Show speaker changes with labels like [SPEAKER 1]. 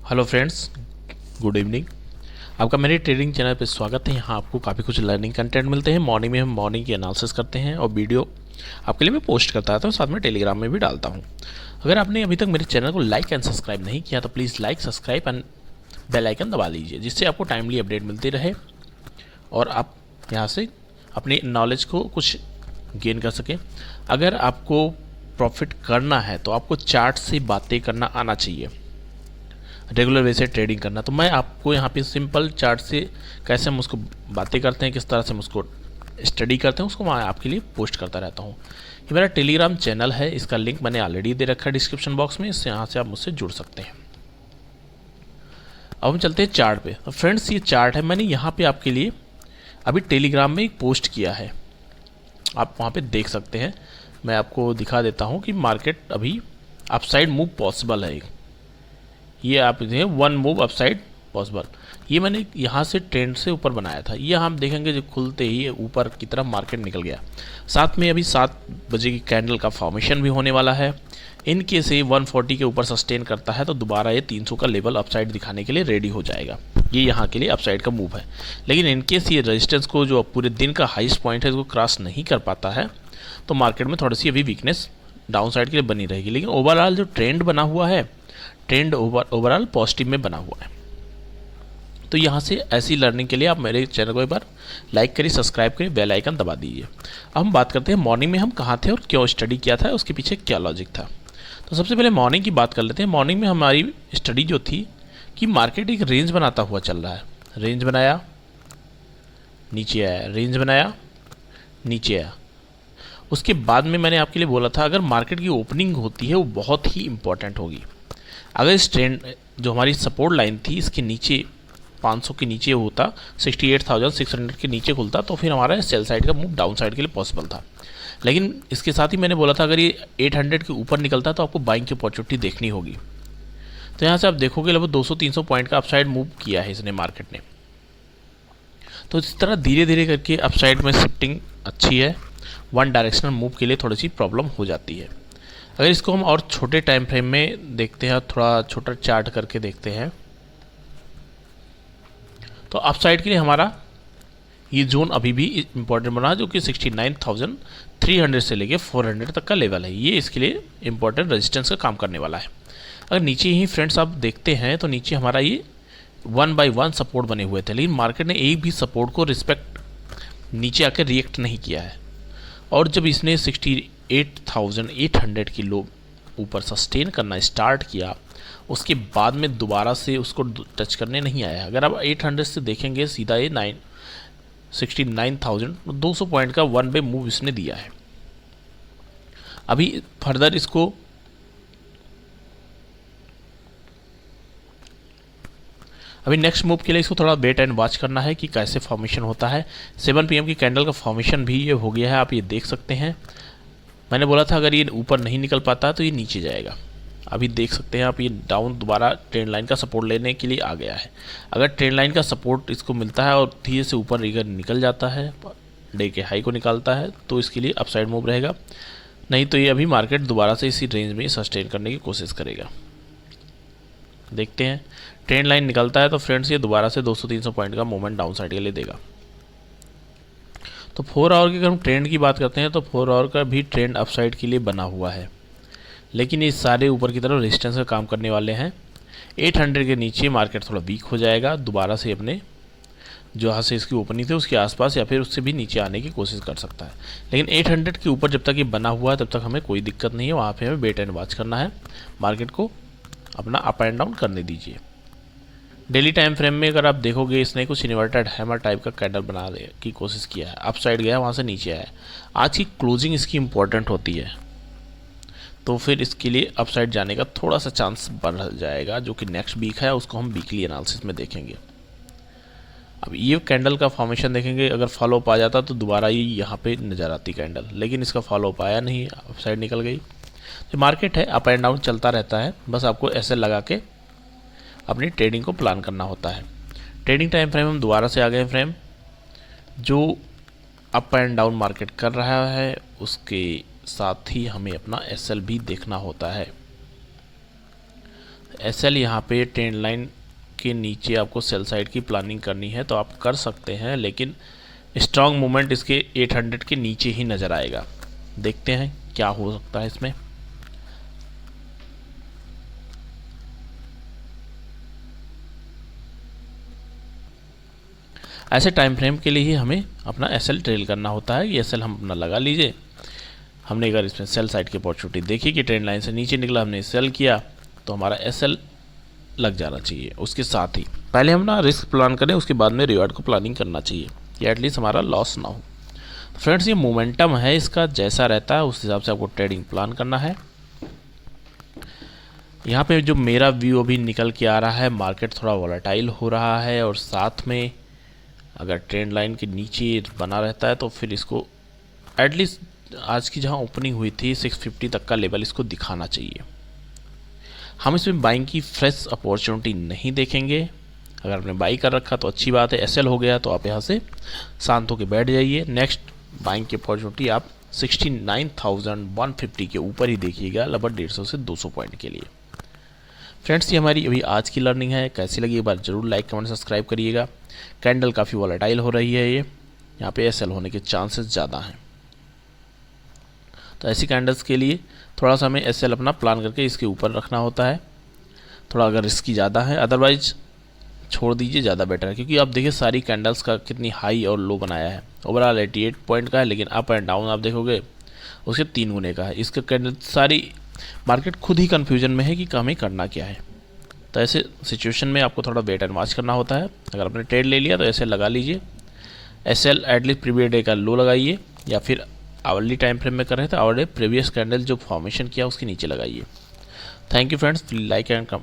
[SPEAKER 1] Hello friends, good evening. आपका मेरे trading channel पे स्वागत है। यहाँ आपको काफ़ी कुछ लर्निंग कंटेंट मिलते हैं। मॉर्निंग में हम मॉर्निंग की एनालिसिस करते हैं और वीडियो आपके लिए मैं पोस्ट करता रहता हूँ, साथ में टेलीग्राम में भी डालता हूँ। अगर आपने अभी तक मेरे चैनल को लाइक एंड सब्सक्राइब नहीं किया तो please like, subscribe and bell icon दबा लीजिए, जिससे आपको टाइमली अपडेट मिलती रहे और आप यहाँ से अपनी नॉलेज को कुछ गेन कर सकें। अगर आपको प्रॉफिट करना है तो आपको चार्ट से बातें करना आना चाहिए, रेगुलर वे से ट्रेडिंग करना। तो मैं आपको यहाँ पे सिंपल चार्ट से कैसे हम उसको बातें करते हैं, किस तरह से हम उसको स्टडी करते हैं, उसको मैं आपके लिए पोस्ट करता रहता हूँ। ये मेरा टेलीग्राम चैनल है, इसका लिंक मैंने ऑलरेडी दे रखा है डिस्क्रिप्शन बॉक्स में, इससे यहाँ से आप मुझसे जुड़ सकते हैं। अब हम चलते हैं चार्ट पे। तो फ्रेंड्स, ये चार्ट है, मैंने यहाँ पे आपके लिए अभी टेलीग्राम में एक पोस्ट किया है, आप वहाँ पे देख सकते हैं। मैं आपको दिखा देता हूँ कि मार्केट अभी अपसाइड मूव पॉसिबल है। ये आप देखें, वन मूव अपसाइड पॉसिबल। ये मैंने यहाँ से ट्रेंड से ऊपर बनाया था। ये हम देखेंगे जो खुलते ही ऊपर की तरफ मार्केट निकल गया। साथ में अभी 7 बजे की कैंडल का फॉर्मेशन भी होने वाला है। इन केस ये 140 के ऊपर सस्टेन करता है तो दोबारा ये 300 का लेवल अपसाइड दिखाने के लिए रेडी हो जाएगा। ये यहाँ के लिए अपसाइड का मूव है। लेकिन इन केस ये रेजिस्टेंस को, जो पूरे दिन का हाईएस्ट पॉइंट है, इसको क्रॉस नहीं कर पाता है तो मार्केट में थोड़ी सी अभी वीकनेस डाउन साइड के लिए बनी रहेगी। लेकिन ओवरऑल जो ट्रेंड बना हुआ है, ट्रेंड ओवरऑल पॉजिटिव में बना हुआ है। तो यहाँ से ऐसी लर्निंग के लिए आप मेरे चैनल को एक बार लाइक करिए, सब्सक्राइब करिए, बेल आइकन दबा दीजिए। अब हम बात करते हैं मॉर्निंग में हम कहाँ थे और क्यों स्टडी किया था, उसके पीछे क्या लॉजिक था। तो सबसे पहले मॉर्निंग की बात कर लेते हैं। मॉर्निंग में हमारी स्टडी जो थी कि मार्केट एक रेंज बनाता हुआ चल रहा है। रेंज बनाया, नीचे आया, रेंज बनाया, नीचे आया। उसके बाद में मैंने आपके लिए बोला था, अगर मार्केट की ओपनिंग होती है वो बहुत ही इंपॉर्टेंट होगी। अगर इस ट्रेंड जो हमारी सपोर्ट लाइन थी इसके नीचे 500 के नीचे होता, 68,600 के नीचे खुलता, तो फिर हमारा सेल साइड का मूव डाउन साइड के लिए पॉसिबल था। लेकिन इसके साथ ही मैंने बोला था, अगर ये 800 के ऊपर निकलता तो आपको बाइंग की अपॉर्चुनिटी देखनी होगी। तो यहाँ से आप देखोगे लगभग 200-300 पॉइंट का अपसाइड मूव किया है इसने मार्केट ने। तो इस तरह धीरे धीरे करके अपसाइड में शिफ्टिंग अच्छी है। वन डायरेक्शनल मूव के लिए थोड़ी सी प्रॉब्लम हो जाती है। अगर इसको हम और छोटे टाइम फ्रेम में देखते हैं, थोड़ा छोटा चार्ट करके देखते हैं, तो अपसाइड के लिए हमारा ये जोन अभी भी इम्पोर्टेंट बना, जो कि 69,300 से लेके 400 तक का लेवल है। ये इसके लिए इम्पोर्टेंट रेजिस्टेंस का काम करने वाला है। अगर नीचे ही फ्रेंड्स आप देखते हैं तो नीचे हमारा ये 1 बाय 1 सपोर्ट बने हुए थे, लेकिन मार्केट ने एक भी सपोर्ट को रिस्पेक्ट नीचे आकर रिएक्ट नहीं किया है। और जब इसने 68,800 की लो ऊपर सस्टेन करना स्टार्ट किया, उसके बाद में दोबारा से उसको टच करने नहीं आया। अगर आप 800 से देखेंगे सीधा ये 69,200 पॉइंट का वन वे मूव इसने दिया है। अभी फर्दर इसको नेक्स्ट मूव के लिए इसको थोड़ा वेट एंड वॉच करना है कि कैसे फॉर्मेशन होता है। 7 PM की कैंडल का फॉर्मेशन भी ये हो गया है, आप ये देख सकते हैं। मैंने बोला था अगर ये ऊपर नहीं निकल पाता तो ये नीचे जाएगा। अभी देख सकते हैं आप, ये डाउन दोबारा ट्रेंड लाइन का सपोर्ट लेने के लिए आ गया है। अगर ट्रेंड लाइन का सपोर्ट इसको मिलता है और धीरे से ऊपर निकल जाता है, डे के हाई को निकालता है, तो इसके लिए अपसाइड मूव रहेगा। नहीं तो ये अभी मार्केट दोबारा से इसी रेंज में सस्टेन करने की कोशिश करेगा। देखते हैं, ट्रेंड लाइन निकलता है तो फ्रेंड्स ये दोबारा से 200-300 पॉइंट का मूवमेंट डाउन साइड के लिए देगा। तो 4 आवर की अगर हम ट्रेंड की बात करते हैं तो 4 आवर का भी ट्रेंड अपसाइड के लिए बना हुआ है, लेकिन ये सारे ऊपर की तरफ रेजिस्टेंस का काम करने वाले हैं। 800 के नीचे मार्केट थोड़ा वीक हो जाएगा, दोबारा से अपने जहाँ से इसकी ओपनिंग थी उसके आसपास या फिर उससे भी नीचे आने की कोशिश कर सकता है। लेकिन 800 के ऊपर जब तक ये बना हुआ है तब तक हमें कोई दिक्कत नहीं है, वहाँ पे हमें वेट एंड वॉच करना है। मार्केट को अपना अप एंड डाउन करने दीजिए। डेली टाइम फ्रेम में अगर आप देखोगे, इसने कुछ इन्वर्टेड हैमर टाइप का कैंडल बनाने की कोशिश किया है, अप साइड गया, वहाँ से नीचे आया। आज की क्लोजिंग इसकी इंपॉर्टेंट होती है, तो फिर इसके लिए अप साइड जाने का थोड़ा सा चांस बढ़ जाएगा, जो कि नेक्स्ट वीक है, उसको हम वीकली एनालिसिस में देखेंगे। अब ये कैंडल का फॉर्मेशन देखेंगे, अगर फॉलो अप आ जाता तो दोबारा ये यहाँ पे नज़र आती कैंडल, लेकिन इसका फॉलो अप आया नहीं, अप साइड निकल गई। जो मार्केट है अप एंड डाउन चलता रहता है, बस आपको ऐसे लगा के अपनी ट्रेडिंग को प्लान करना होता है। ट्रेडिंग टाइम फ्रेम हम दोबारा से आ गए फ्रेम, जो अप एंड डाउन मार्केट कर रहा है उसके साथ ही हमें अपना SL भी देखना होता है। SL यहाँ पे ट्रेंड लाइन के नीचे आपको सेल साइड की प्लानिंग करनी है तो आप कर सकते हैं, लेकिन स्ट्रॉन्ग मूवमेंट इसके 800 के नीचे ही नज़र आएगा। देखते हैं क्या हो सकता है इसमें। ऐसे टाइम फ्रेम के लिए ही हमें अपना SL ट्रेल करना होता है। ये SL हम अपना लगा लीजिए। हमने अगर इसमें सेल साइड की अपॉर्चुनिटी देखी कि ट्रेंड लाइन से नीचे निकला, हमने सेल किया, तो हमारा SL लग जाना चाहिए। उसके साथ ही पहले हम ना रिस्क प्लान करें, उसके बाद में रिवार्ड को प्लानिंग करना चाहिए कि एटलीस्ट हमारा लॉस ना हो। फ्रेंड्स, ये मोमेंटम है इसका, जैसा रहता है उस हिसाब से आपको ट्रेडिंग प्लान करना है। यहाँ पे जो मेरा व्यू अभी निकल के आ रहा है, मार्केट थोड़ा वॉलेटाइल हो रहा है और साथ में अगर ट्रेंड लाइन के नीचे बना रहता है तो फिर इसको एटलीस्ट आज की जहाँ ओपनिंग हुई थी 650 तक का लेवल इसको दिखाना चाहिए। हम इसमें बाइंग की फ्रेश अपॉर्चुनिटी नहीं देखेंगे। अगर आपने बाई कर रखा तो अच्छी बात है, SL हो गया तो आप यहाँ से शांत होकर बैठ जाइए। नेक्स्ट बाइंग की अपॉर्चुनिटी आप 69,150 के ऊपर ही देखिएगा, लगभग 150 से 200 पॉइंट के लिए। फ्रेंड्स, ये हमारी अभी आज की लर्निंग है। कैसी लगी एक बार जरूर लाइक कमेंट सब्सक्राइब करिएगा। कैंडल काफ़ी वॉलेटाइल हो रही है, ये यहाँ पे SL होने के चांसेस ज़्यादा हैं, तो ऐसी कैंडल्स के लिए थोड़ा सा हमें SL अपना प्लान करके इसके ऊपर रखना होता है। थोड़ा अगर रिस्की ज़्यादा है, अदरवाइज छोड़ दीजिए, ज़्यादा बेटर है। क्योंकि आप देखिए सारी कैंडल्स का कितनी हाई और लो बनाया है। ओवरऑल 88 पॉइंट का है, लेकिन अप एंड डाउन आप देखोगे उसके 3 गुने का है। इसका कैंडल सारी मार्केट खुद ही कन्फ्यूजन में है कि हमें करना क्या है। तो ऐसे सिचुएशन में आपको थोड़ा वेट एंड वॉच करना होता है। अगर आपने ट्रेड ले लिया तो ऐसे लगा लीजिए। SL एटलीस्ट प्रीवियस डे का लो लगाइए, या फिर आवरली टाइम फ्रेम में कर रहे थे आवरली प्रीवियस कैंडल जो फॉर्मेशन किया उसके नीचे लगाइए। Thank you friends, like and come